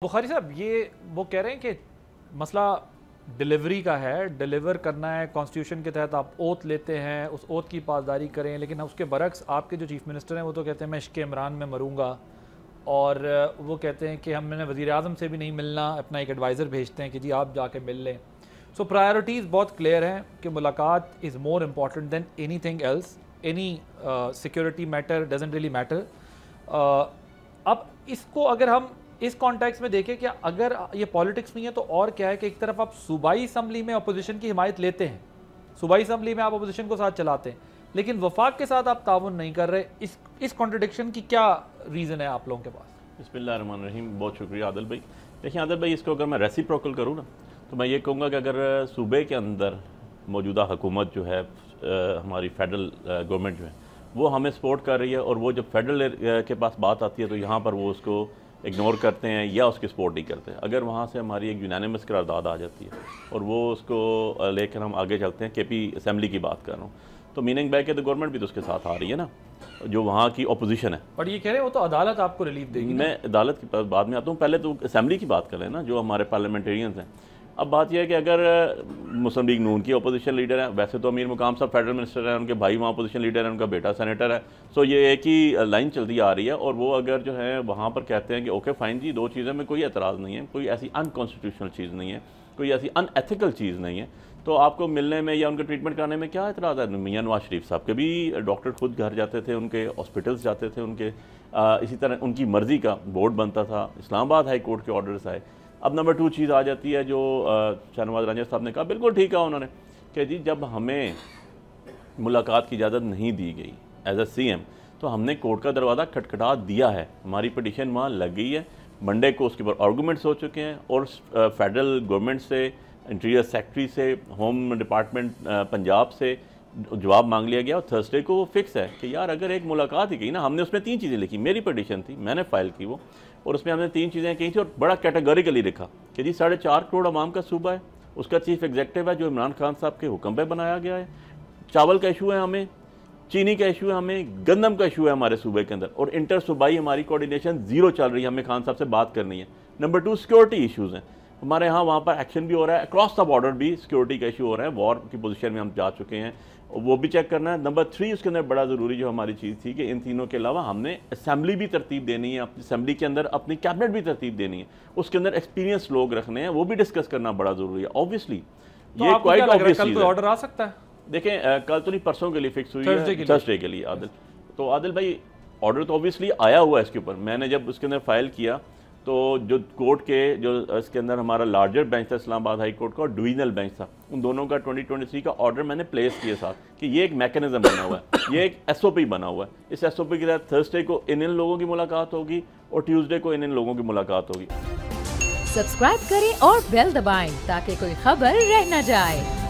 बुखारी साहब, ये वो कह रहे हैं कि मसला डिलीवरी का है, डिलीवर करना है कॉन्स्टिट्यूशन के तहत। आप ओथ लेते हैं, उस ओथ की पासदारी करें, लेकिन उसके बरक्स आपके जो चीफ मिनिस्टर हैं वो तो कहते हैं मैं इश्क़ इमरान में मरूंगा, और वो कहते हैं कि हमने वज़ीर आज़म से भी नहीं मिलना, अपना एक एडवाइज़र भेजते हैं कि जी आप जाके मिल लें। सो प्रायोरिटीज़ बहुत क्लियर हैं कि मुलाकात is more important than any thing else, any security matter doesn't really matter. अब इसको अगर हम इस कॉन्टेक्स्ट में देखें कि अगर ये पॉलिटिक्स नहीं है तो और क्या है कि एक तरफ आप सूबाई असम्बली में अपोजिशन की हिमायत लेते हैं, सूबाई असम्बली में आप अपोजिशन को साथ चलाते हैं, लेकिन वफाक के साथ आप ताउन नहीं कर रहे। इस कॉन्ट्रडिक्शन की क्या रीज़न है आप लोगों के पास? बिस्मिल्लाहिर्रहमानिर्रहीम, बहुत शुक्रिया आदिल भाई। देखिए आदिल भाई, इसको अगर मैं रेसिप्रोकल करूँ ना तो मैं ये कहूँगा कि अगर सूबे के अंदर मौजूदा हुकूमत जो है, हमारी फेडरल गवर्नमेंट जो है, वो हमें सपोर्ट कर रही है, और वो जब फेडरल के पास बात आती है तो यहाँ पर वो उसको इग्नोर करते हैं या उसकी सपोर्ट नहीं करते हैं। अगर वहाँ से हमारी एक यूनानिमस करारदाद आ जाती है और वो उसको लेकर हम आगे चलते हैं, केपी असेंबली की बात कर रहा हूँ, तो मीनिंग बैक है तो गवर्नमेंट भी तो उसके साथ आ रही है ना, जो वहाँ की अपोजिशन है। और ये कह रहे हैं वो तो अदालत आपको रिलीफ देगी। मैं अदालत की बाद में आता हूँ, पहले तो असेंबली की बात करें ना, जो हमारे पार्लियामेंटेरियंस हैं। अब बात यह है कि अगर मुस्लिम लीग नून की अपोजिशन लीडर है, वैसे तो अमीर मुकाम साहब फेडरल मिनिस्टर हैं, उनके भाई वहाँ अपोजिशन लीडर है, उनका बेटा सेनेटर है, सो ये एक ही लाइन चलती आ रही है। और वो अगर जो है वहाँ पर कहते हैं कि ओके फाइन जी, दो चीज़ों में कोई एतराज़ नहीं है, कोई ऐसी अनकॉन्स्टिट्यूशनल चीज़ नहीं है, कोई ऐसी अनएथिकल चीज़ नहीं है, तो आपको मिलने में या उनका ट्रीटमेंट कराने में क्या एतराज़ है? मियां नवाज शरीफ साहब के भी डॉक्टर खुद घर जाते थे, उनके हॉस्पिटल्स जाते थे, उनके इसी तरह उनकी मर्ज़ी का बोर्ड बनता था, इस्लामाबाद हाई कोर्ट के ऑर्डर्स आए। अब नंबर 2 चीज़ आ जाती है जो शाहनवाज रंजन साहब ने कहा, बिल्कुल ठीक है उन्होंने, कि जी जब हमें मुलाकात की इजाज़त नहीं दी गई एज ए CM, तो हमने कोर्ट का दरवाज़ा खटखटा दिया है, हमारी पिटीशन वहाँ लग गई है, मंडे को उसके ऊपर आर्गूमेंट्स हो चुके हैं, और फेडरल गवर्नमेंट से, इंटीरियर सेक्रेटरी से, होम डिपार्टमेंट पंजाब से जवाब मांग लिया गया, और थर्सडे को वो फिक्स है कि यार अगर एक मुलाकात ही की ना, हमने उसमें 3 चीज़ें लिखी, मेरी पिटीशन थी, मैंने फाइल की वो, और उसमें हमने 3 चीज़ें कही थी, और बड़ा कैटेगोरिकली लिखा कि जी 4.5 करोड़ अवाम का सूबा है, उसका चीफ एग्जीक्यूटिव है जो इमरान खान साहब के हुक्म पे बनाया गया है, चावल का इशू है हमें, चीनी का इशू है हमें, गंदम का इशू है हमारे सूबे के अंदर, और इंटर सूबाई हमारी कोऑर्डिनेशन 0 चल रही है, हमें खान साहब से बात करनी है। नंबर 2 सिक्योरिटी इशूज़ हैं हमारे यहाँ, वहाँ पर एक्शन भी हो रहा है, अक्रॉस द बॉर्डर भी सिक्योरिटी का इशू हो रहा है, वॉर की पोजीशन में हम जा चुके हैं, वो भी चेक करना है। नंबर 3 उसके अंदर बड़ा ज़रूरी जो हमारी चीज़ थी कि इन तीनों के अलावा हमने असेंबली भी तरतीब देनी है, अपनी असेंबली के अंदर अपनी कैबिनेट भी तरतीब देनी है, उसके अंदर एक्सपीरियंस लोग रखने हैं, वो भी डिस्कस करना बड़ा ज़रूरी है। ऑब्वियसली ये क्वाइट ऑब्वियस चीज़ है। ऑर्डर आ सकता है, देखें कल तो नहीं, परसों के लिए फिक्स हुई है, थर्सडे के लिए आदिल। तो आदिल भाई, ऑर्डर तो ऑब्वियसली आया हुआ है इसके ऊपर। मैंने जब उसके अंदर फाइल किया तो जो कोर्ट के जो इसके अंदर हमारा लार्जर बेंच था इस्लामाबाद हाई कोर्ट का, और डिवीजनल बेंच था, उन दोनों का 2023 का ऑर्डर मैंने प्लेस किए साथ कि ये एक मैकेनिज्म बना हुआ है, ये एक SOP बना हुआ है। इस SOP के तहत थर्सडे को इन लोगों की मुलाकात होगी और ट्यूसडे को इन लोगों की मुलाकात होगी। सब्सक्राइब करें और बेल दबाएं ताकि कोई खबर रह न जाए।